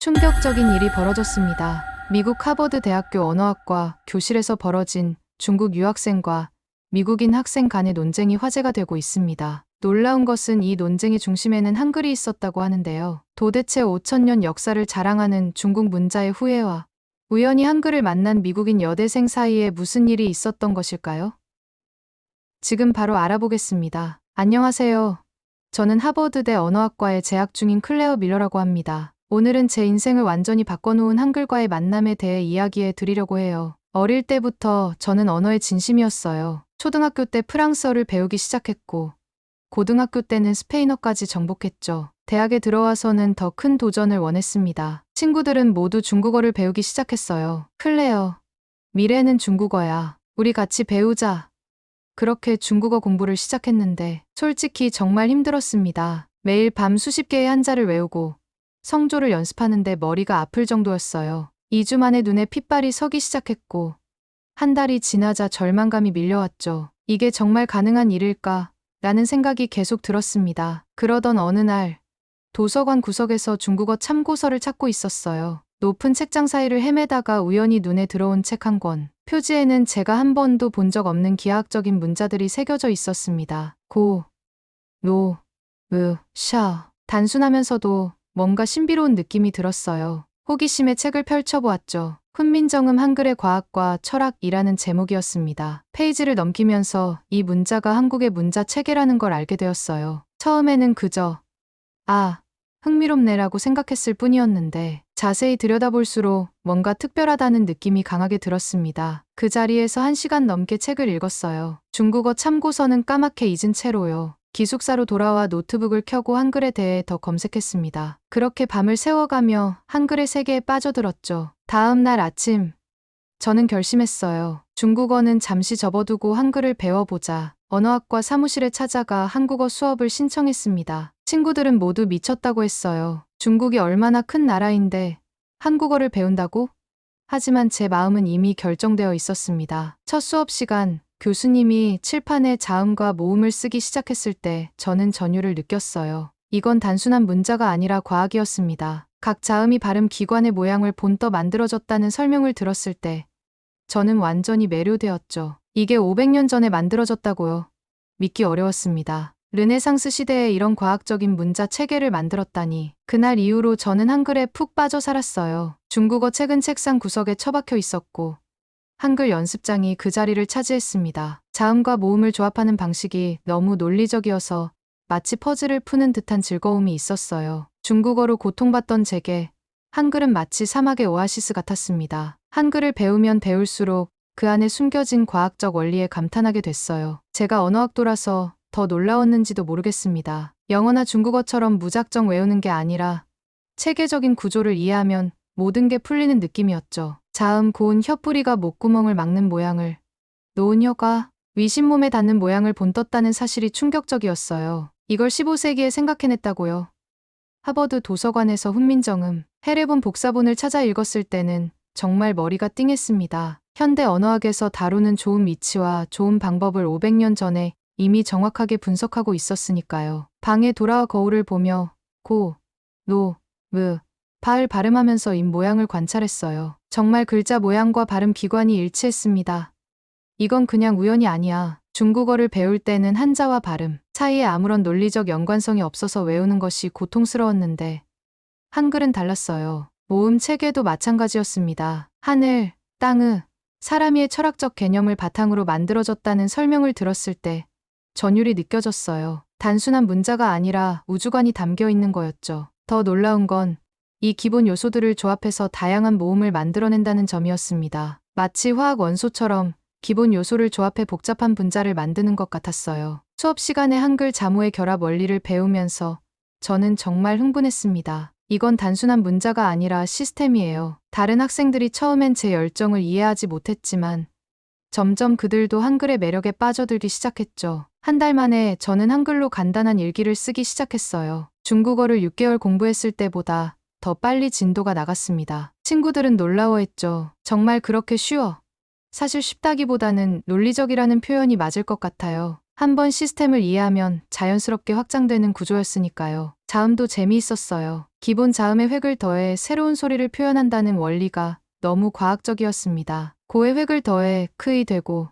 충격적인 일이 벌어졌습니다. 미국 하버드 대학교 언어학과 교실에서 벌어진 중국 유학생과 미국인 학생 간의 논쟁이 화제가 되고 있습니다. 놀라운 것은 이 논쟁의 중심에는 한글이 있었다고 하는데요. 도대체 5천년 역사를 자랑하는 중국 문자의 후예와 우연히 한글을 만난 미국인 여대생 사이에 무슨 일이 있었던 것일까요? 지금 바로 알아보겠습니다. 안녕하세요. 저는 하버드대 언어학과에 재학 중인 클레어 밀러라고 합니다. 오늘은 제 인생을 완전히 바꿔놓은 한글과의 만남에 대해 이야기해 드리려고 해요. 어릴 때부터 저는 언어에 진심이었어요. 초등학교 때 프랑스어를 배우기 시작했고, 고등학교 때는 스페인어까지 정복했죠. 대학에 들어와서는 더 큰 도전을 원했습니다. 친구들은 모두 중국어를 배우기 시작했어요. 클레어, 미래는 중국어야. 우리 같이 배우자. 그렇게 중국어 공부를 시작했는데 솔직히 정말 힘들었습니다. 매일 밤 수십 개의 한자를 외우고 성조를 연습하는데 머리가 아플 정도였어요. 2주 만에 눈에 핏발이 서기 시작했고 한 달이 지나자 절망감이 밀려왔죠. 이게 정말 가능한 일일까? 라는 생각이 계속 들었습니다. 그러던 어느 날 도서관 구석에서 중국어 참고서를 찾고 있었어요. 높은 책장 사이를 헤매다가 우연히 눈에 들어온 책 한 권. 표지에는 제가 한 번도 본 적 없는 기하학적인 문자들이 새겨져 있었습니다. 고, 노, 으, 샤. 단순하면서도 뭔가 신비로운 느낌이 들었어요. 호기심에 책을 펼쳐보았죠. 훈민정음 한글의 과학과 철학이라는 제목이었습니다. 페이지를 넘기면서 이 문자가 한국의 문자 체계라는 걸 알게 되었어요. 처음에는 그저 흥미롭네라고 생각했을 뿐이었는데 자세히 들여다볼수록 뭔가 특별하다는 느낌이 강하게 들었습니다. 그 자리에서 1시간 넘게 책을 읽었어요. 중국어 참고서는 까맣게 잊은 채로요. 기숙사로 돌아와 노트북을 켜고 한글에 대해 더 검색했습니다. 그렇게 밤을 새워가며 한글의 세계에 빠져들었죠. 다음 날 아침, 저는 결심했어요. 중국어는 잠시 접어두고 한글을 배워보자. 언어학과 사무실에 찾아가 한국어 수업을 신청했습니다. 친구들은 모두 미쳤다고 했어요. 중국이 얼마나 큰 나라인데 한국어를 배운다고? 하지만 제 마음은 이미 결정되어 있었습니다. 첫 수업 시간, 교수님이 칠판에 자음과 모음을 쓰기 시작했을 때 저는 전율을 느꼈어요. 이건 단순한 문자가 아니라 과학이었습니다. 각 자음이 발음 기관의 모양을 본떠 만들어졌다는 설명을 들었을 때 저는 완전히 매료되었죠. 이게 500년 전에 만들어졌다고요. 믿기 어려웠습니다. 르네상스 시대에 이런 과학적인 문자 체계를 만들었다니. 그날 이후로 저는 한글에 푹 빠져 살았어요. 중국어 책은 책상 구석에 처박혀 있었고 한글 연습장이 그 자리를 차지했습니다. 자음과 모음을 조합하는 방식이 너무 논리적이어서 마치 퍼즐을 푸는 듯한 즐거움이 있었어요. 중국어로 고통받던 제게 한글은 마치 사막의 오아시스 같았습니다. 한글을 배우면 배울수록 그 안에 숨겨진 과학적 원리에 감탄하게 됐어요. 제가 언어학도라서 더 놀라웠는지도 모르겠습니다. 영어나 중국어처럼 무작정 외우는 게 아니라 체계적인 구조를 이해하면 모든 게 풀리는 느낌이었죠. 자음, 고운 혀뿌리가 목구멍을 막는 모양을, 놓은 혀가 위신몸에 닿는 모양을 본떴다는 사실이 충격적이었어요. 이걸 15세기에 생각해냈다고요. 하버드 도서관에서 훈민정음, 해례본 복사본을 찾아 읽었을 때는 정말 머리가 띵했습니다. 현대 언어학에서 다루는 좋은 위치와 좋은 방법을 500년 전에 이미 정확하게 분석하고 있었으니까요. 방에 돌아와 거울을 보며 고, 노, 무, 파을 발음하면서 입 모양을 관찰했어요. 정말 글자 모양과 발음 기관이 일치했습니다. 이건 그냥 우연이 아니야. 중국어를 배울 때는 한자와 발음 사이에 아무런 논리적 연관성이 없어서 외우는 것이 고통스러웠는데 한글은 달랐어요. 모음 체계도 마찬가지였습니다. 하늘, 땅의, 사람의 철학적 개념을 바탕으로 만들어졌다는 설명을 들었을 때 전율이 느껴졌어요. 단순한 문자가 아니라 우주관이 담겨 있는 거였죠. 더 놀라운 건 이 기본 요소들을 조합해서 다양한 모음을 만들어낸다는 점이었습니다. 마치 화학 원소처럼 기본 요소를 조합해 복잡한 분자를 만드는 것 같았어요. 수업 시간에 한글 자모의 결합 원리를 배우면서 저는 정말 흥분했습니다. 이건 단순한 문자가 아니라 시스템이에요. 다른 학생들이 처음엔 제 열정을 이해하지 못했지만 점점 그들도 한글의 매력에 빠져들기 시작했죠. 한 달 만에 저는 한글로 간단한 일기를 쓰기 시작했어요. 중국어를 6개월 공부했을 때보다 더 빨리 진도가 나갔습니다. 친구들은 놀라워했죠. 정말 그렇게 쉬워? 사실 쉽다기보다는 논리적이라는 표현이 맞을 것 같아요. 한번 시스템을 이해하면 자연스럽게 확장되는 구조였으니까요. 자음도 재미있었어요. 기본 자음에 획을 더해 새로운 소리를 표현한다는 원리가 너무 과학적이었습니다. 고에 획을 더해 크이 되고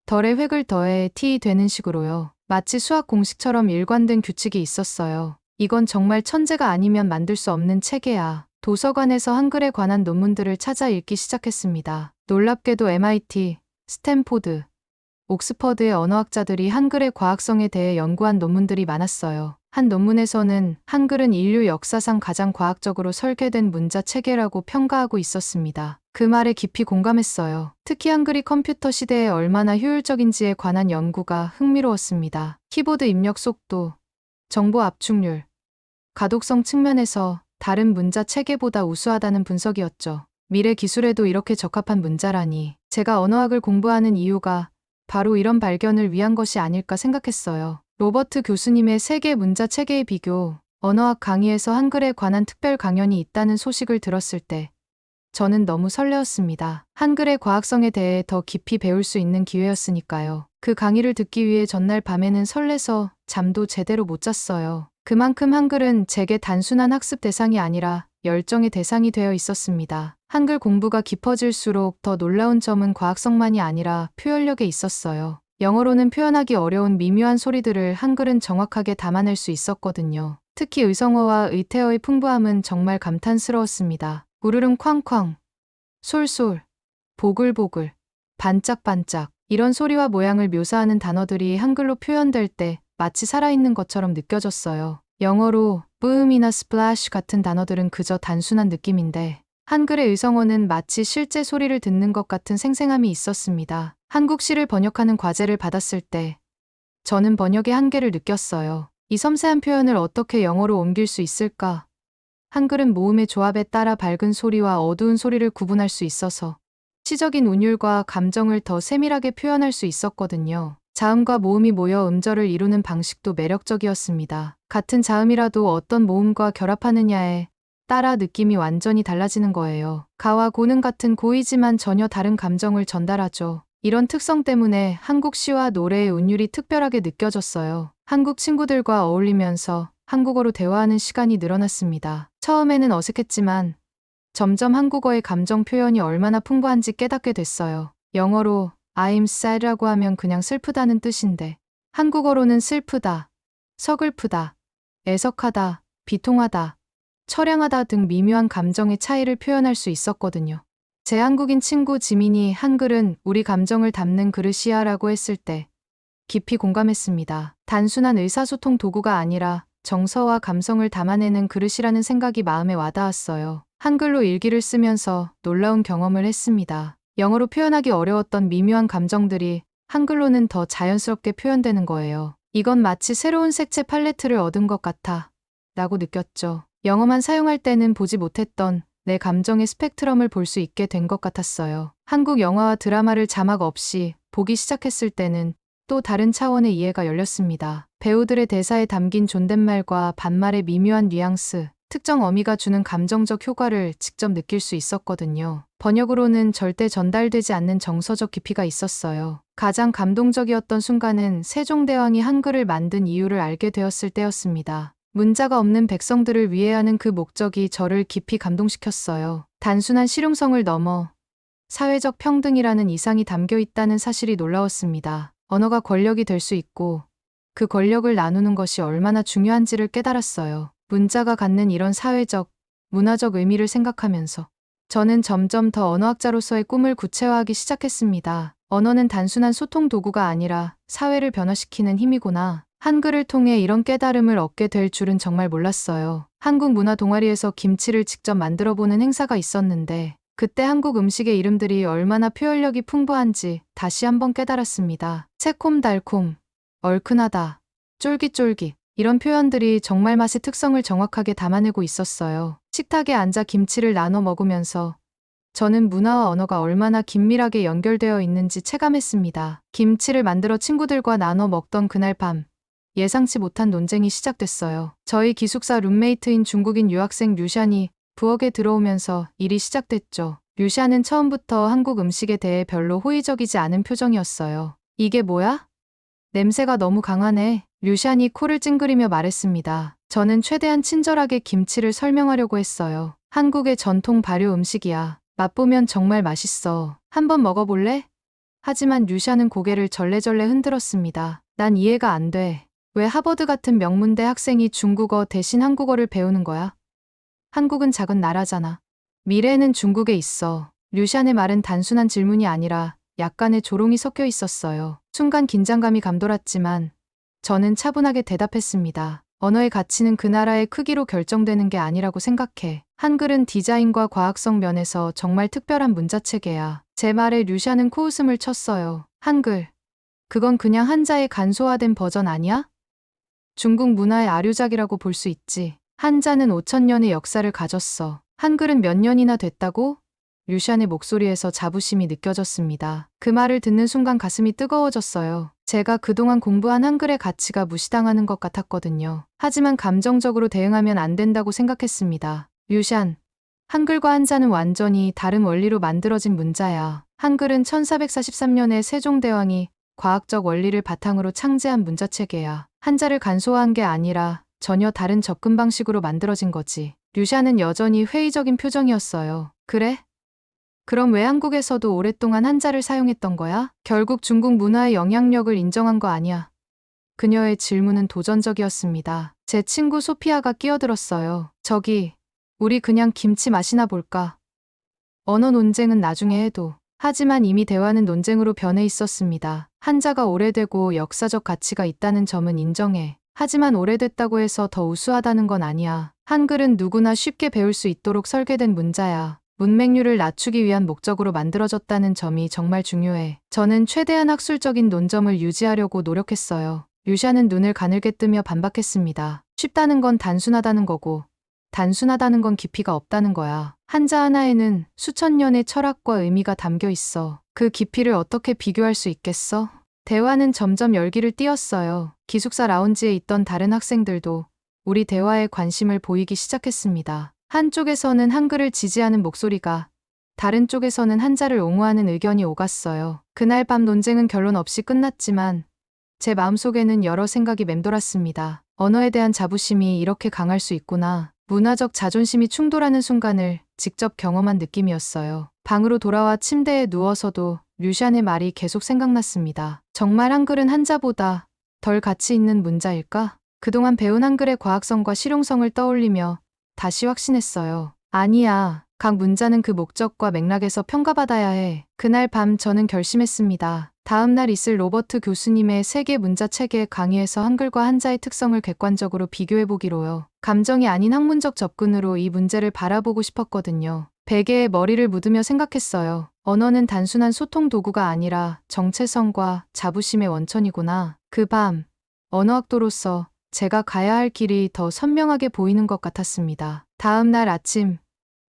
덜에 획을 더해 티 되는 식으로요. 마치 수학 공식처럼 일관된 규칙이 있었어요. 이건 정말 천재가 아니면 만들 수 없는 체계야. 도서관에서 한글에 관한 논문들을 찾아 읽기 시작했습니다. 놀랍게도 MIT, 스탠포드, 옥스퍼드의 언어학자들이 한글의 과학성에 대해 연구한 논문들이 많았어요. 한 논문에서는 한글은 인류 역사상 가장 과학적으로 설계된 문자 체계라고 평가하고 있었습니다. 그 말에 깊이 공감했어요. 특히 한글이 컴퓨터 시대에 얼마나 효율적인지에 관한 연구가 흥미로웠습니다. 키보드 입력 속도, 정보 압축률, 가독성 측면에서 다른 문자 체계보다 우수하다는 분석이었죠. 미래 기술에도 이렇게 적합한 문자라니. 제가 언어학을 공부하는 이유가 바로 이런 발견을 위한 것이 아닐까 생각했어요. 로버트 교수님의 세계 문자 체계의 비교, 언어학 강의에서 한글에 관한 특별 강연이 있다는 소식을 들었을 때 저는 너무 설레었습니다. 한글의 과학성에 대해 더 깊이 배울 수 있는 기회였으니까요. 그 강의를 듣기 위해 전날 밤에는 설레서 잠도 제대로 못 잤어요. 그만큼 한글은 제게 단순한 학습 대상이 아니라 열정의 대상이 되어 있었습니다. 한글 공부가 깊어질수록 더 놀라운 점은 과학성만이 아니라 표현력에 있었어요. 영어로는 표현하기 어려운 미묘한 소리들을 한글은 정확하게 담아낼 수 있었거든요. 특히 의성어와 의태어의 풍부함은 정말 감탄스러웠습니다. 우르릉 쾅쾅, 솔솔, 보글보글, 반짝반짝 이런 소리와 모양을 묘사하는 단어들이 한글로 표현될 때 마치 살아있는 것처럼 느껴졌어요. 영어로 뿌음이나 스플래시 같은 단어들은 그저 단순한 느낌인데 한글의 의성어는 마치 실제 소리를 듣는 것 같은 생생함이 있었습니다. 한국시를 번역하는 과제를 받았을 때 저는 번역의 한계를 느꼈어요. 이 섬세한 표현을 어떻게 영어로 옮길 수 있을까? 한글은 모음의 조합에 따라 밝은 소리와 어두운 소리를 구분할 수 있어서 시적인 운율과 감정을 더 세밀하게 표현할 수 있었거든요. 자음과 모음이 모여 음절을 이루는 방식도 매력적이었습니다. 같은 자음이라도 어떤 모음과 결합하느냐에 따라 느낌이 완전히 달라지는 거예요. 가와 고는 같은 고이지만 전혀 다른 감정을 전달하죠. 이런 특성 때문에 한국 시와 노래의 운율이 특별하게 느껴졌어요. 한국 친구들과 어울리면서 한국어로 대화하는 시간이 늘어났습니다. 처음에는 어색했지만 점점 한국어의 감정 표현이 얼마나 풍부한지 깨닫게 됐어요. 영어로 I'm sad라고 하면 그냥 슬프다는 뜻인데 한국어로는 슬프다, 서글프다, 애석하다, 비통하다, 처량하다 등 미묘한 감정의 차이를 표현할 수 있었거든요. 제 한국인 친구 지민이 한글은 우리 감정을 담는 그릇이야 라고 했을 때 깊이 공감했습니다. 단순한 의사소통 도구가 아니라 정서와 감성을 담아내는 그릇이라는 생각이 마음에 와닿았어요. 한글로 일기를 쓰면서 놀라운 경험을 했습니다. 영어로 표현하기 어려웠던 미묘한 감정들이 한글로는 더 자연스럽게 표현되는 거예요. 이건 마치 새로운 색채 팔레트를 얻은 것 같아 라고 느꼈죠. 영어만 사용할 때는 보지 못했던 내 감정의 스펙트럼을 볼 수 있게 된 것 같았어요. 한국 영화와 드라마를 자막 없이 보기 시작했을 때는 또 다른 차원의 이해가 열렸습니다. 배우들의 대사에 담긴 존댓말과 반말의 미묘한 뉘앙스, 특정 어미가 주는 감정적 효과를 직접 느낄 수 있었거든요. 번역으로는 절대 전달되지 않는 정서적 깊이가 있었어요. 가장 감동적이었던 순간은 세종대왕이 한글을 만든 이유를 알게 되었을 때였습니다. 문자가 없는 백성들을 위해하는 그 목적이 저를 깊이 감동시켰어요. 단순한 실용성을 넘어 사회적 평등이라는 이상이 담겨 있다는 사실이 놀라웠습니다. 언어가 권력이 될 수 있고 그 권력을 나누는 것이 얼마나 중요한지를 깨달았어요. 문자가 갖는 이런 사회적, 문화적 의미를 생각하면서 저는 점점 더 언어학자로서의 꿈을 구체화하기 시작했습니다. 언어는 단순한 소통 도구가 아니라 사회를 변화시키는 힘이구나. 한글을 통해 이런 깨달음을 얻게 될 줄은 정말 몰랐어요. 한국 문화 동아리에서 김치를 직접 만들어보는 행사가 있었는데 그때 한국 음식의 이름들이 얼마나 표현력이 풍부한지 다시 한번 깨달았습니다. 새콤달콤, 얼큰하다, 쫄깃쫄깃 이런 표현들이 정말 맛의 특성을 정확하게 담아내고 있었어요. 식탁에 앉아 김치를 나눠 먹으면서 저는 문화와 언어가 얼마나 긴밀하게 연결되어 있는지 체감했습니다. 김치를 만들어 친구들과 나눠 먹던 그날 밤 예상치 못한 논쟁이 시작됐어요. 저희 기숙사 룸메이트인 중국인 유학생 류샨이 부엌에 들어오면서 일이 시작됐죠. 류샨은 처음부터 한국 음식에 대해 별로 호의적이지 않은 표정이었어요. 이게 뭐야? 냄새가 너무 강하네. 류샨이 코를 찡그리며 말했습니다. 저는 최대한 친절하게 김치를 설명하려고 했어요. 한국의 전통 발효 음식이야. 맛보면 정말 맛있어. 한번 먹어볼래? 하지만 류샤는 고개를 절레절레 흔들었습니다. 난 이해가 안 돼. 왜 하버드 같은 명문대 학생이 중국어 대신 한국어를 배우는 거야? 한국은 작은 나라잖아. 미래에는 중국에 있어. 류샨의 말은 단순한 질문이 아니라 약간의 조롱이 섞여 있었어요. 순간 긴장감이 감돌았지만 저는 차분하게 대답했습니다. 언어의 가치는 그 나라의 크기로 결정되는 게 아니라고 생각해. 한글은 디자인과 과학성 면에서 정말 특별한 문자체계야. 제 말에 류샤는 코웃음을 쳤어요. 한글. 그건 그냥 한자의 간소화된 버전 아니야? 중국 문화의 아류작이라고 볼 수 있지. 한자는 5,000년의 역사를 가졌어. 한글은 몇 년이나 됐다고? 류샨의 목소리에서 자부심이 느껴졌습니다. 그 말을 듣는 순간 가슴이 뜨거워졌어요. 제가 그동안 공부한 한글의 가치가 무시당하는 것 같았거든요. 하지만 감정적으로 대응하면 안 된다고 생각했습니다. 류샨, 한글과 한자는 완전히 다른 원리로 만들어진 문자야. 한글은 1443년에 세종대왕이 과학적 원리를 바탕으로 창제한 문자체계야. 한자를 간소화한 게 아니라 전혀 다른 접근 방식으로 만들어진 거지. 류샤는 여전히 회의적인 표정이었어요. 그래? 그럼 왜 한국에서도 오랫동안 한자를 사용했던 거야? 결국 중국 문화의 영향력을 인정한 거 아니야. 그녀의 질문은 도전적이었습니다. 제 친구 소피아가 끼어들었어요. 저기, 우리 그냥 김치 맛이나 볼까? 언어 논쟁은 나중에 해도. 하지만 이미 대화는 논쟁으로 변해 있었습니다. 한자가 오래되고 역사적 가치가 있다는 점은 인정해. 하지만 오래됐다고 해서 더 우수하다는 건 아니야. 한글은 누구나 쉽게 배울 수 있도록 설계된 문자야. 문맹률을 낮추기 위한 목적으로 만들어졌다는 점이 정말 중요해. 저는 최대한 학술적인 논점을 유지하려고 노력했어요. 류샤는 눈을 가늘게 뜨며 반박했습니다. 쉽다는 건 단순하다는 거고, 단순하다는 건 깊이가 없다는 거야. 한자 하나에는 수천 년의 철학과 의미가 담겨 있어. 그 깊이를 어떻게 비교할 수 있겠어? 대화는 점점 열기를 띠었어요. 기숙사 라운지에 있던 다른 학생들도 우리 대화에 관심을 보이기 시작했습니다. 한쪽에서는 한글을 지지하는 목소리가, 다른 쪽에서는 한자를 옹호하는 의견이 오갔어요. 그날 밤 논쟁은 결론 없이 끝났지만 제 마음속에는 여러 생각이 맴돌았습니다. 언어에 대한 자부심이 이렇게 강할 수 있구나. 문화적 자존심이 충돌하는 순간을 직접 경험한 느낌이었어요. 방으로 돌아와 침대에 누워서도 류샨의 말이 계속 생각났습니다. 정말 한글은 한자보다 덜 가치 있는 문자일까? 그동안 배운 한글의 과학성과 실용성을 떠올리며 다시 확신했어요. 아니야. 각 문자는 그 목적과 맥락에서 평가받아야 해. 그날 밤 저는 결심했습니다. 다음 날 있을 로버트 교수님의 세계 문자 체계 강의에서 한글과 한자의 특성을 객관적으로 비교해보기로요. 감정이 아닌 학문적 접근으로 이 문제를 바라보고 싶었거든요. 베개에 머리를 묻으며 생각했어요. 언어는 단순한 소통 도구가 아니라 정체성과 자부심의 원천이구나. 그 밤, 언어학도로서 제가 가야 할 길이 더 선명하게 보이는 것 같았습니다. 다음 날 아침,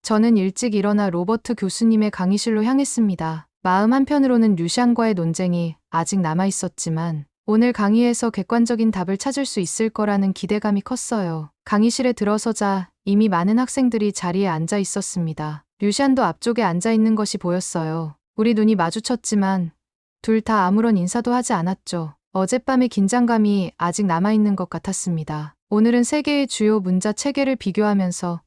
저는 일찍 일어나 로버트 교수님의 강의실로 향했습니다. 마음 한편으로는 류샨과의 논쟁이 아직 남아있었지만 오늘 강의에서 객관적인 답을 찾을 수 있을 거라는 기대감이 컸어요. 강의실에 들어서자 이미 많은 학생들이 자리에 앉아 있었습니다. 류샨도 앞쪽에 앉아 있는 것이 보였어요. 우리 눈이 마주쳤지만 둘 다 아무런 인사도 하지 않았죠. 어젯밤의 긴장감이 아직 남아있는 것 같았습니다. 오늘은 세계의 주요 문자 체계를 비교하면서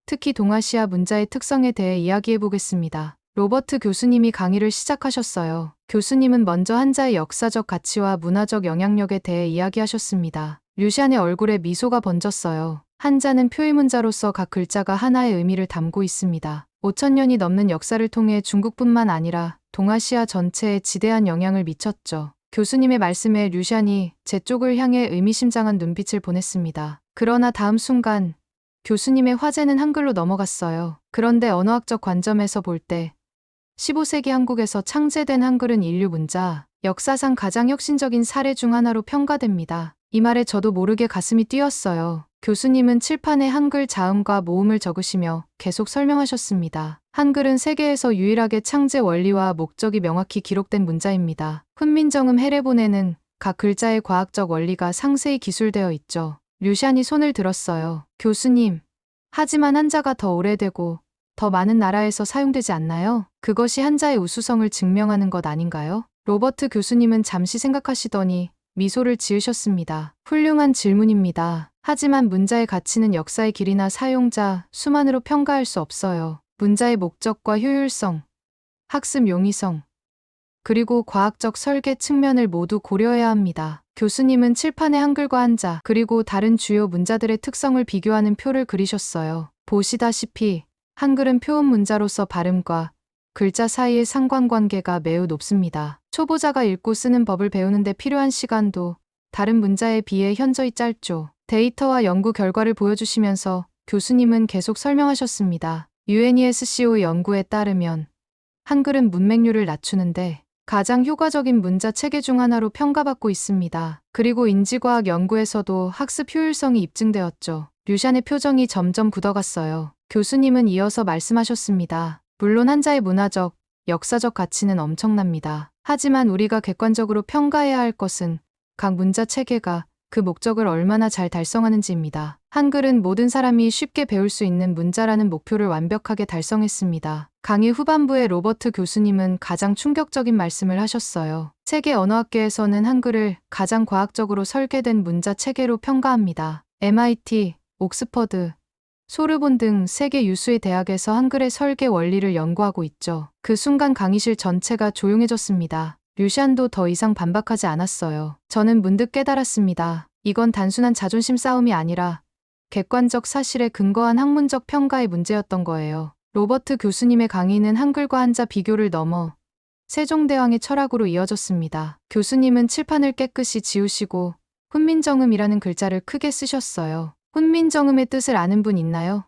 특히 동아시아 문자의 특성에 대해 이야기해 보겠습니다. 로버트 교수님이 강의를 시작하셨어요. 교수님은 먼저 한자의 역사적 가치와 문화적 영향력에 대해 이야기하셨습니다. 류샨의 얼굴에 미소가 번졌어요. 한자는 표의문자로서 각 글자가 하나의 의미를 담고 있습니다. 5,000년이 넘는 역사를 통해 중국뿐만 아니라 동아시아 전체에 지대한 영향을 미쳤죠. 교수님의 말씀에 류샨이 제 쪽을 향해 의미심장한 눈빛을 보냈습니다. 그러나 다음 순간 교수님의 화제는 한글로 넘어갔어요. 그런데 언어학적 관점에서 볼 때 15세기 한국에서 창제된 한글은 인류 문자, 역사상 가장 혁신적인 사례 중 하나로 평가됩니다. 이 말에 저도 모르게 가슴이 뛰었어요. 교수님은 칠판에 한글 자음과 모음을 적으시며 계속 설명하셨습니다. 한글은 세계에서 유일하게 창제 원리와 목적이 명확히 기록된 문자입니다. 훈민정음 해례본에는 각 글자의 과학적 원리가 상세히 기술되어 있죠. 류샨이 손을 들었어요. 교수님, 하지만 한자가 더 오래되고 더 많은 나라에서 사용되지 않나요? 그것이 한자의 우수성을 증명하는 것 아닌가요? 로버트 교수님은 잠시 생각하시더니 미소를 지으셨습니다. 훌륭한 질문입니다. 하지만 문자의 가치는 역사의 길이나 사용자 수만으로 평가할 수 없어요. 문자의 목적과 효율성, 학습 용이성, 그리고 과학적 설계 측면을 모두 고려해야 합니다. 교수님은 칠판에 한글과 한자, 그리고 다른 주요 문자들의 특성을 비교하는 표를 그리셨어요. 보시다시피 한글은 표음 문자로서 발음과 글자 사이의 상관관계가 매우 높습니다. 초보자가 읽고 쓰는 법을 배우는데 필요한 시간도 다른 문자에 비해 현저히 짧죠. 데이터와 연구 결과를 보여주시면서 교수님은 계속 설명하셨습니다. UNESCO 연구에 따르면 한글은 문맹률을 낮추는데 가장 효과적인 문자 체계 중 하나로 평가받고 있습니다. 그리고 인지과학 연구에서도 학습 효율성이 입증되었죠. 류샨의 표정이 점점 굳어갔어요. 교수님은 이어서 말씀하셨습니다. 물론 한자의 문화적, 역사적 가치는 엄청납니다. 하지만 우리가 객관적으로 평가해야 할 것은 각 문자 체계가 그 목적을 얼마나 잘 달성하는지입니다. 한글은 모든 사람이 쉽게 배울 수 있는 문자라는 목표를 완벽하게 달성했습니다. 강의 후반부에 로버트 교수님은 가장 충격적인 말씀을 하셨어요. 세계 언어학계에서는 한글을 가장 과학적으로 설계된 문자 체계로 평가합니다. MIT, 옥스퍼드, 소르본 등 세계 유수의 대학에서 한글의 설계 원리를 연구하고 있죠. 그 순간 강의실 전체가 조용해졌습니다. 류샨도 더 이상 반박하지 않았어요. 저는 문득 깨달았습니다. 이건 단순한 자존심 싸움이 아니라 객관적 사실에 근거한 학문적 평가의 문제였던 거예요. 로버트 교수님의 강의는 한글과 한자 비교를 넘어 세종대왕의 철학으로 이어졌습니다. 교수님은 칠판을 깨끗이 지우시고 훈민정음이라는 글자를 크게 쓰셨어요. 훈민정음의 뜻을 아는 분 있나요?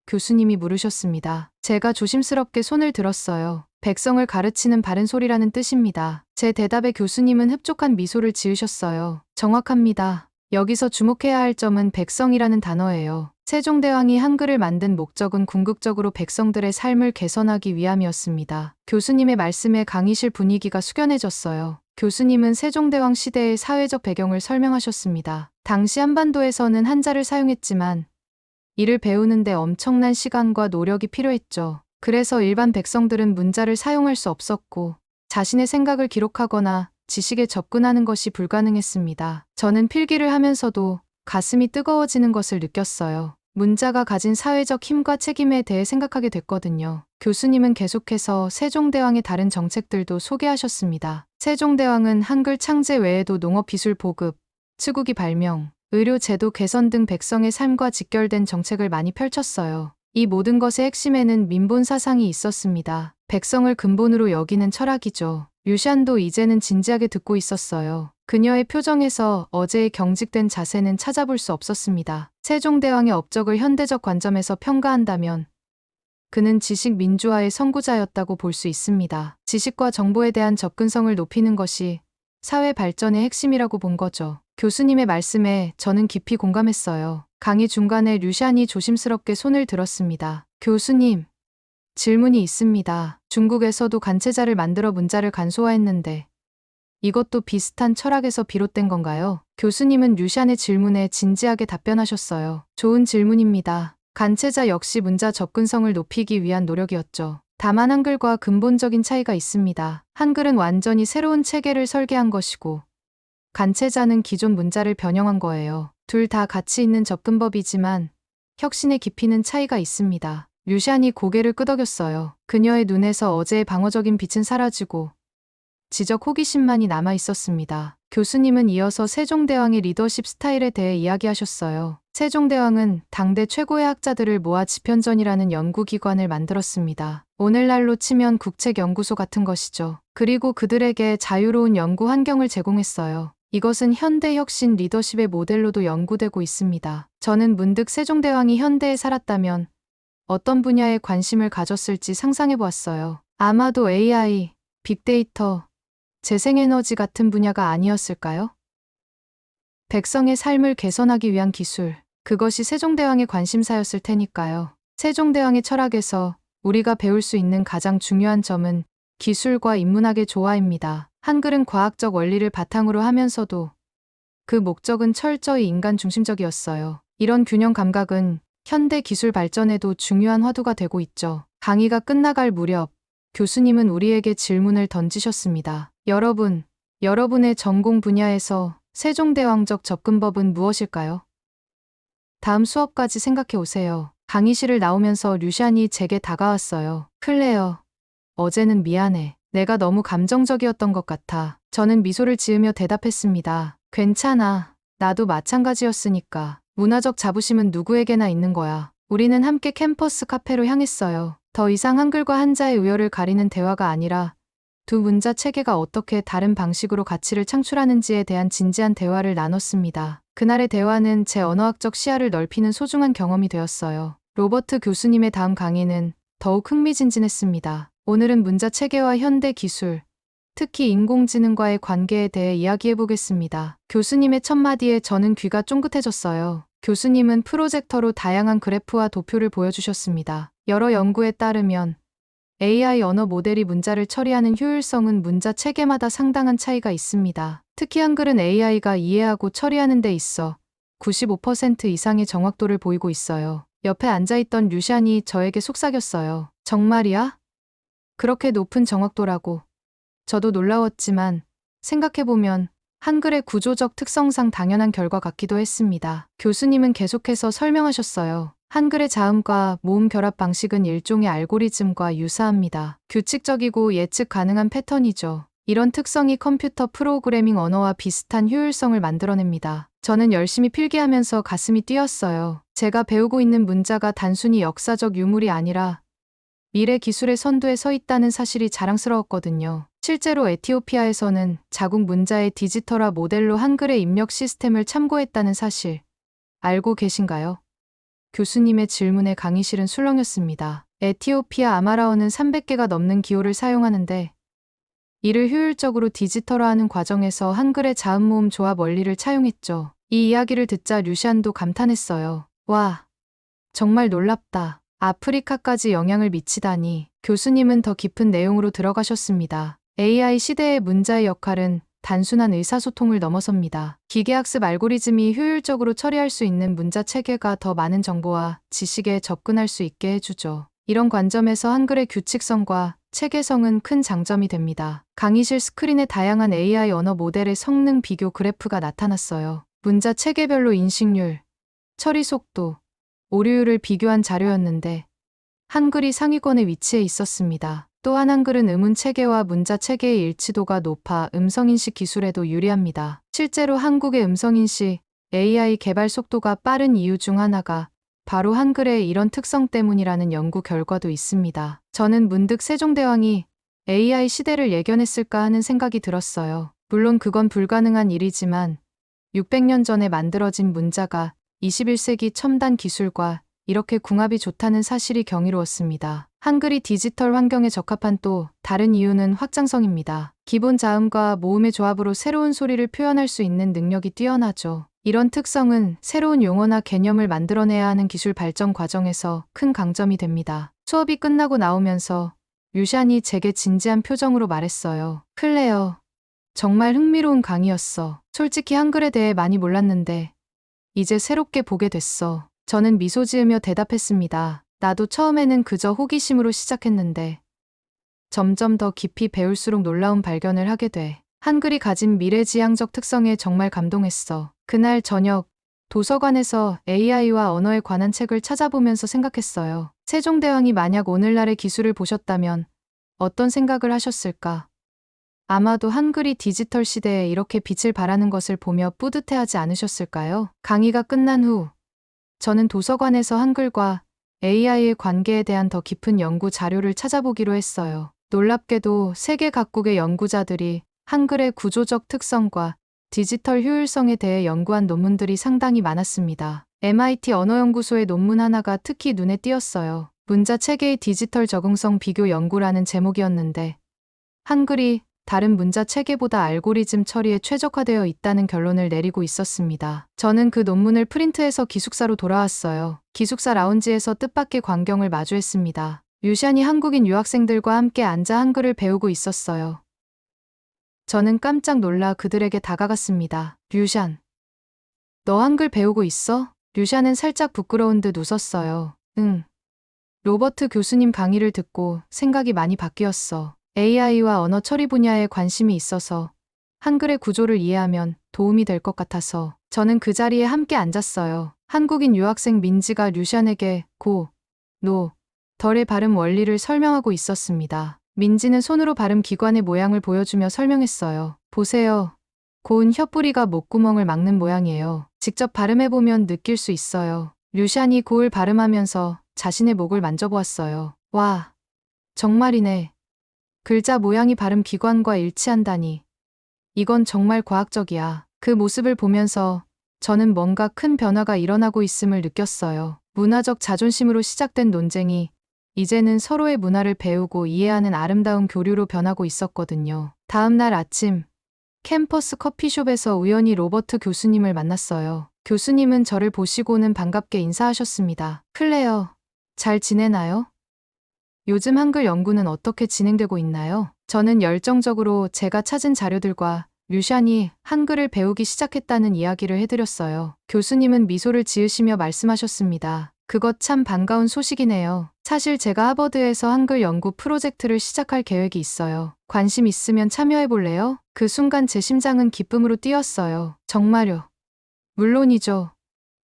교수님이 물으셨습니다. 제가 조심스럽게 손을 들었어요. 백성을 가르치는 바른 소리라는 뜻입니다. 제 대답에 교수님은 흡족한 미소를 지으셨어요. 정확합니다. 여기서 주목해야 할 점은 백성이라는 단어예요. 세종대왕이 한글을 만든 목적은 궁극적으로 백성들의 삶을 개선하기 위함이었습니다. 교수님의 말씀에 강의실 분위기가 숙연해졌어요. 교수님은 세종대왕 시대의 사회적 배경을 설명하셨습니다. 당시 한반도에서는 한자를 사용했지만 이를 배우는데 엄청난 시간과 노력이 필요했죠. 그래서 일반 백성들은 문자를 사용할 수 없었고 자신의 생각을 기록하거나 지식에 접근하는 것이 불가능했습니다. 저는 필기를 하면서도 가슴이 뜨거워지는 것을 느꼈어요. 문자가 가진 사회적 힘과 책임에 대해 생각하게 됐거든요. 교수님은 계속해서 세종대왕의 다른 정책들도 소개하셨습니다. 세종대왕은 한글 창제 외에도 농업기술 보급, 치국이 발명, 의료 제도 개선 등 백성의 삶과 직결된 정책을 많이 펼쳤어요. 이 모든 것의 핵심에는 민본 사상이 있었습니다. 백성을 근본으로 여기는 철학이죠. 류샨도 이제는 진지하게 듣고 있었어요. 그녀의 표정에서 어제의 경직된 자세는 찾아볼 수 없었습니다. 세종대왕의 업적을 현대적 관점에서 평가한다면 그는 지식 민주화의 선구자였다고 볼 수 있습니다. 지식과 정보에 대한 접근성을 높이는 것이 사회 발전의 핵심이라고 본 거죠. 교수님의 말씀에 저는 깊이 공감했어요. 강의 중간에 류샨이 조심스럽게 손을 들었습니다. 교수님, 질문이 있습니다. 중국에서도 간체자를 만들어 문자를 간소화했는데 이것도 비슷한 철학에서 비롯된 건가요? 교수님은 류샨의 질문에 진지하게 답변하셨어요. 좋은 질문입니다. 간체자 역시 문자 접근성을 높이기 위한 노력이었죠. 다만 한글과 근본적인 차이가 있습니다. 한글은 완전히 새로운 체계를 설계한 것이고 간체자는 기존 문자를 변형한 거예요. 둘 다 가치 있는 접근법이지만 혁신의 깊이는 차이가 있습니다. 류샨이 고개를 끄덕였어요. 그녀의 눈에서 어제의 방어적인 빛은 사라지고 지적 호기심만이 남아 있었습니다. 교수님은 이어서 세종대왕의 리더십 스타일에 대해 이야기하셨어요. 세종대왕은 당대 최고의 학자들을 모아 집현전이라는 연구기관을 만들었습니다. 오늘날로 치면 국책연구소 같은 것이죠. 그리고 그들에게 자유로운 연구 환경을 제공했어요. 이것은 현대 혁신 리더십의 모델로도 연구되고 있습니다. 저는 문득 세종대왕이 현대에 살았다면 어떤 분야에 관심을 가졌을지 상상해 보았어요. 아마도 AI, 빅데이터, 재생에너지 같은 분야가 아니었을까요? 백성의 삶을 개선하기 위한 기술, 그것이 세종대왕의 관심사였을 테니까요. 세종대왕의 철학에서 우리가 배울 수 있는 가장 중요한 점은 기술과 인문학의 조화입니다. 한글은 과학적 원리를 바탕으로 하면서도 그 목적은 철저히 인간 중심적이었어요. 이런 균형 감각은 현대 기술 발전에도 중요한 화두가 되고 있죠. 강의가 끝나갈 무렵 교수님은 우리에게 질문을 던지셨습니다. 여러분의 전공 분야에서 세종대왕적 접근법은 무엇일까요? 다음 수업까지 생각해 오세요. 강의실을 나오면서 류샨이 제게 다가왔어요. 클레어, 어제는 미안해. 내가 너무 감정적이었던 것 같아. 저는 미소를 지으며 대답했습니다. 괜찮아. 나도 마찬가지였으니까. 문화적 자부심은 누구에게나 있는 거야. 우리는 함께 캠퍼스 카페로 향했어요. 더 이상 한글과 한자의 우열을 가리는 대화가 아니라 두 문자 체계가 어떻게 다른 방식으로 가치를 창출하는지에 대한 진지한 대화를 나눴습니다. 그날의 대화는 제 언어학적 시야를 넓히는 소중한 경험이 되었어요. 로버트 교수님의 다음 강의는 더욱 흥미진진했습니다. 오늘은 문자 체계와 현대 기술, 특히 인공지능과의 관계에 대해 이야기해보겠습니다. 교수님의 첫 마디에 저는 귀가 쫑긋해졌어요. 교수님은 프로젝터로 다양한 그래프와 도표를 보여주셨습니다. 여러 연구에 따르면 AI 언어 모델이 문자를 처리하는 효율성은 문자 체계마다 상당한 차이가 있습니다. 특히 한글은 AI가 이해하고 처리하는 데 있어 95% 이상의 정확도를 보이고 있어요. 옆에 앉아있던 류샨이 저에게 속삭였어요. 정말이야? 그렇게 높은 정확도라고. 저도 놀라웠지만 생각해보면 한글의 구조적 특성상 당연한 결과 같기도 했습니다. 교수님은 계속해서 설명하셨어요. 한글의 자음과 모음 결합 방식은 일종의 알고리즘과 유사합니다. 규칙적이고 예측 가능한 패턴이죠. 이런 특성이 컴퓨터 프로그래밍 언어와 비슷한 효율성을 만들어냅니다. 저는 열심히 필기하면서 가슴이 뛰었어요. 제가 배우고 있는 문자가 단순히 역사적 유물이 아니라 미래 기술의 선두에 서 있다는 사실이 자랑스러웠거든요. 실제로 에티오피아에서는 자국 문자의 디지털화 모델로 한글의 입력 시스템을 참고했다는 사실 알고 계신가요? 교수님의 질문에 강의실은 술렁였습니다. 에티오피아 아마라어는 300개가 넘는 기호를 사용하는데 이를 효율적으로 디지털화하는 과정에서 한글의 자음모음 조합 원리를 차용했죠. 이 이야기를 듣자 류샨도 감탄했어요. 와, 정말 놀랍다. 아프리카까지 영향을 미치다니. 교수님은 더 깊은 내용으로 들어가셨습니다. AI 시대의 문자의 역할은 단순한 의사소통을 넘어섭니다. 기계학습 알고리즘이 효율적으로 처리할 수 있는 문자 체계가 더 많은 정보와 지식에 접근할 수 있게 해주죠. 이런 관점에서 한글의 규칙성과 체계성은 큰 장점이 됩니다. 강의실 스크린에 다양한 AI 언어 모델의 성능 비교 그래프가 나타났어요. 문자 체계별로 인식률, 처리 속도, 오류율을 비교한 자료였는데 한글이 상위권에 위치해 있었습니다. 또한 한글은 음운 체계와 문자 체계의 일치도가 높아 음성인식 기술에도 유리합니다. 실제로 한국의 음성인식 AI 개발 속도가 빠른 이유 중 하나가 바로 한글의 이런 특성 때문이라는 연구 결과도 있습니다. 저는 문득 세종대왕이 AI 시대를 예견했을까 하는 생각이 들었어요. 물론 그건 불가능한 일이지만 600년 전에 만들어진 문자가 21세기 첨단 기술과 이렇게 궁합이 좋다는 사실이 경이로웠습니다. 한글이 디지털 환경에 적합한 또 다른 이유는 확장성입니다. 기본 자음과 모음의 조합으로 새로운 소리를 표현할 수 있는 능력이 뛰어나죠. 이런 특성은 새로운 용어나 개념을 만들어내야 하는 기술 발전 과정에서 큰 강점이 됩니다. 수업이 끝나고 나오면서 류샨이 제게 진지한 표정으로 말했어요. 클레어, 정말 흥미로운 강의였어. 솔직히 한글에 대해 많이 몰랐는데 이제 새롭게 보게 됐어. 저는 미소 지으며 대답했습니다. 나도 처음에는 그저 호기심으로 시작했는데 점점 더 깊이 배울수록 놀라운 발견을 하게 돼. 한글이 가진 미래지향적 특성에 정말 감동했어. 그날 저녁 도서관에서 AI와 언어에 관한 책을 찾아보면서 생각했어요. 세종대왕이 만약 오늘날의 기술을 보셨다면 어떤 생각을 하셨을까? 아마도 한글이 디지털 시대에 이렇게 빛을 발하는 것을 보며 뿌듯해하지 않으셨을까요? 강의가 끝난 후 저는 도서관에서 한글과 AI의 관계에 대한 더 깊은 연구 자료를 찾아보기로 했어요. 놀랍게도 세계 각국의 연구자들이 한글의 구조적 특성과 디지털 효율성에 대해 연구한 논문들이 상당히 많았습니다. MIT 언어연구소의 논문 하나가 특히 눈에 띄었어요. 문자 체계의 디지털 적응성 비교 연구라는 제목이었는데 한글이 다른 문자 체계보다 알고리즘 처리에 최적화되어 있다는 결론을 내리고 있었습니다. 저는 그 논문을 프린트해서 기숙사로 돌아왔어요. 기숙사 라운지에서 뜻밖의 광경을 마주했습니다. 류샨이 한국인 유학생들과 함께 앉아 한글을 배우고 있었어요. 저는 깜짝 놀라 그들에게 다가갔습니다. 류샨, 너 한글 배우고 있어? 류샨은 살짝 부끄러운 듯 웃었어요. 응. 로버트 교수님 강의를 듣고 생각이 많이 바뀌었어. AI와 언어 처리 분야에 관심이 있어서 한글의 구조를 이해하면 도움이 될 것 같아서 저는 그 자리에 함께 앉았어요. 한국인 유학생 민지가 류샨에게 고, 노, 덜의 발음 원리를 설명하고 있었습니다. 민지는 손으로 발음 기관의 모양을 보여주며 설명했어요. 보세요. 고운 혓뿌리가 목구멍을 막는 모양이에요. 직접 발음해보면 느낄 수 있어요. 류샨이 고을 발음하면서 자신의 목을 만져보았어요. 와, 정말이네. 글자 모양이 발음 기관과 일치한다니. 이건 정말 과학적이야. 그 모습을 보면서 저는 뭔가 큰 변화가 일어나고 있음을 느꼈어요. 문화적 자존심으로 시작된 논쟁이 이제는 서로의 문화를 배우고 이해하는 아름다운 교류로 변하고 있었거든요. 다음 날 아침, 캠퍼스 커피숍에서 우연히 로버트 교수님을 만났어요. 교수님은 저를 보시고는 반갑게 인사하셨습니다. 클레어, 잘 지내나요? 요즘 한글 연구는 어떻게 진행되고 있나요? 저는 열정적으로 제가 찾은 자료들과 류샨이 한글을 배우기 시작했다는 이야기를 해드렸어요. 교수님은 미소를 지으시며 말씀하셨습니다. 그것 참 반가운 소식이네요. 사실 제가 하버드에서 한글 연구 프로젝트를 시작할 계획이 있어요. 관심 있으면 참여해볼래요? 그 순간 제 심장은 기쁨으로 뛰었어요. 정말요? 물론이죠.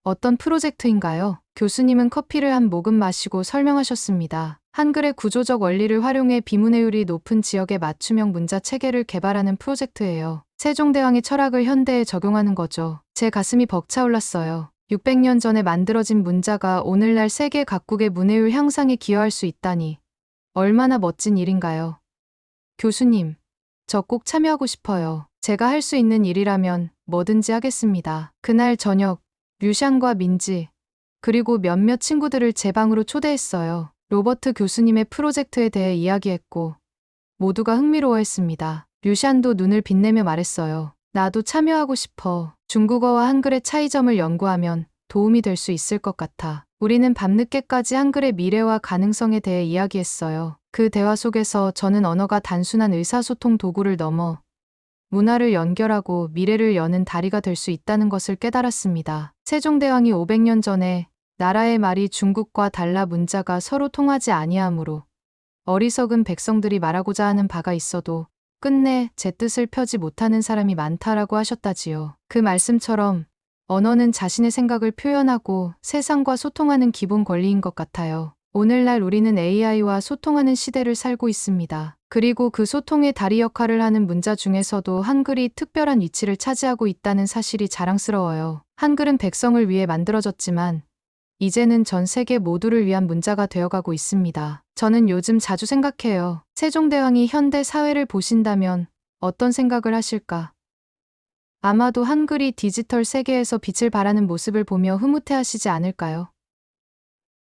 어떤 프로젝트인가요? 교수님은 커피를 한 모금 마시고 설명하셨습니다. 한글의 구조적 원리를 활용해 비문해율이 높은 지역의 맞춤형 문자 체계를 개발하는 프로젝트예요. 세종대왕의 철학을 현대에 적용하는 거죠. 제 가슴이 벅차올랐어요. 600년 전에 만들어진 문자가 오늘날 세계 각국의 문해율 향상에 기여할 수 있다니. 얼마나 멋진 일인가요? 교수님, 저 꼭 참여하고 싶어요. 제가 할 수 있는 일이라면 뭐든지 하겠습니다. 그날 저녁, 류샨과 민지, 그리고 몇몇 친구들을 제 방으로 초대했어요. 로버트 교수님의 프로젝트에 대해 이야기했고, 모두가 흥미로워했습니다. 류샨도 눈을 빛내며 말했어요. 나도 참여하고 싶어. 중국어와 한글의 차이점을 연구하면 도움이 될 수 있을 것 같아. 우리는 밤늦게까지 한글의 미래와 가능성에 대해 이야기했어요. 그 대화 속에서 저는 언어가 단순한 의사소통 도구를 넘어 문화를 연결하고 미래를 여는 다리가 될 수 있다는 것을 깨달았습니다. 세종대왕이 500년 전에 나라의 말이 중국과 달라 문자가 서로 통하지 아니하므로 어리석은 백성들이 말하고자 하는 바가 있어도 끝내 제 뜻을 펴지 못하는 사람이 많다라고 하셨다지요. 그 말씀처럼 언어는 자신의 생각을 표현하고 세상과 소통하는 기본 권리인 것 같아요. 오늘날 우리는 AI와 소통하는 시대를 살고 있습니다. 그리고 그 소통의 다리 역할을 하는 문자 중에서도 한글이 특별한 위치를 차지하고 있다는 사실이 자랑스러워요. 한글은 백성을 위해 만들어졌지만 이제는 전 세계 모두를 위한 문자가 되어가고 있습니다. 저는 요즘 자주 생각해요. 세종대왕이 현대 사회를 보신다면 어떤 생각을 하실까? 아마도 한글이 디지털 세계에서 빛을 발하는 모습을 보며 흐뭇해하시지 않을까요?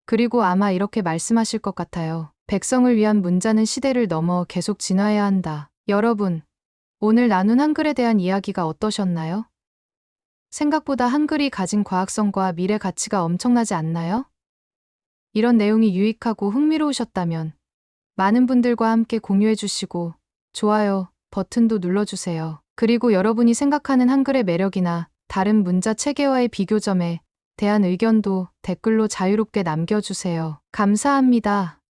그리고 아마 이렇게 말씀하실 것 같아요. 백성을 위한 문자는 시대를 넘어 계속 진화해야 한다. 여러분, 오늘 나눈 한글에 대한 이야기가 어떠셨나요? 생각보다 한글이 가진 과학성과 미래 가치가 엄청나지 않나요? 이런 내용이 유익하고 흥미로우셨다면 많은 분들과 함께 공유해 주시고 좋아요 버튼도 눌러주세요. 그리고 여러분이 생각하는 한글의 매력이나 다른 문자 체계와의 비교점에 대한 의견도 댓글로 자유롭게 남겨주세요. 감사합니다.